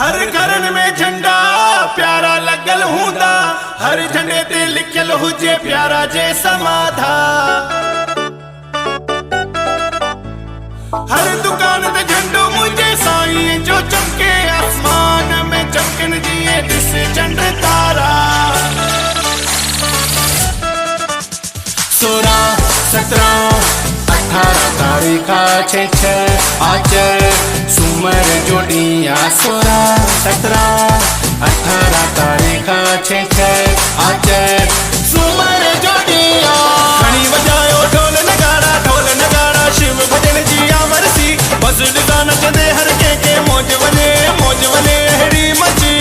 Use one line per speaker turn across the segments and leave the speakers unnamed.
हर घरन में झंडा प्यारा लगल हूंदा, हर झंडे ते लिखल हुजे प्यारा जे समाधा। हर दुकान ते झंडो मुझे साईं जो चमके, आसमान में चमकन जिए दिस चंड तारा। 16, 17, 18 तारीखा 6 आचर सुमर जोड़िया। 16, 17, 18 तारीखा 6 आचर सुमर जोड़िया। खणी बजायो ढोल नगाड़ा शिव भजन जी अमरसी। बस डिगा नचंदे हर के मौज वने हेड़ी मची।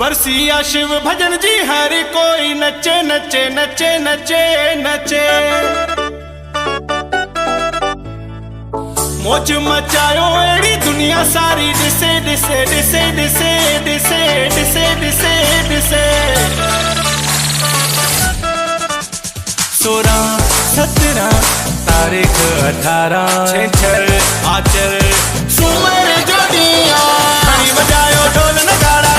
वर्षिया शिव भजन जी हर कोई नचे नचे नचे नचे नचे। मौज मचायो एड़ी दुनिया सारी दिसे दिसे दिसे दिसे दिसे दिसे दिसे दिसे। 16, 17 तारीख 18 6 आचर सुमर जोड़िया। खणी बजायो ढोल नगाड़ा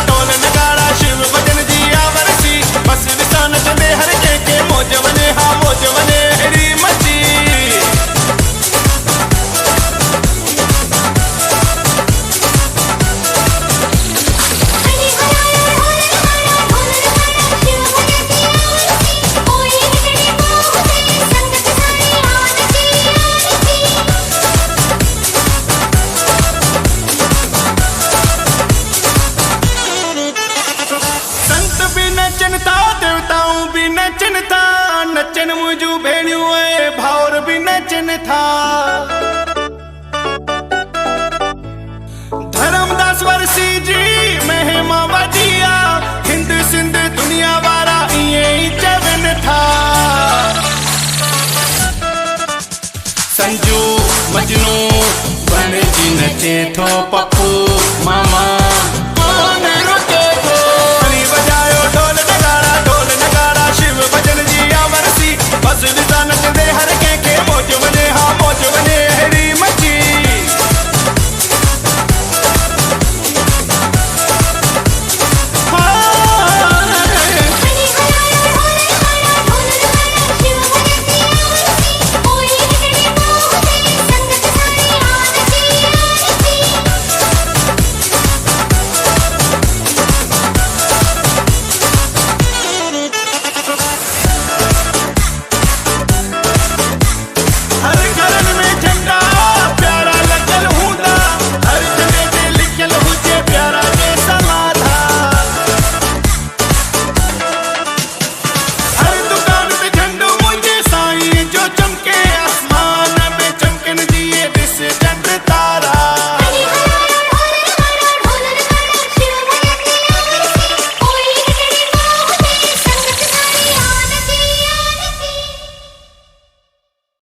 शिव भजन जी अमरसी। बस दिशा नचंदे हर के मौज वने हेड़ी मची। देवताओं भी नचन था, नचन मुझू भेड़ियों भावर भी नचन था। धर्मदास वर्षी जी महिमा वधिया, हिंद सिंध दुनिया वारा इए ही चवन था। संजू मजनू बन जी नचे थो पप्पू मामा।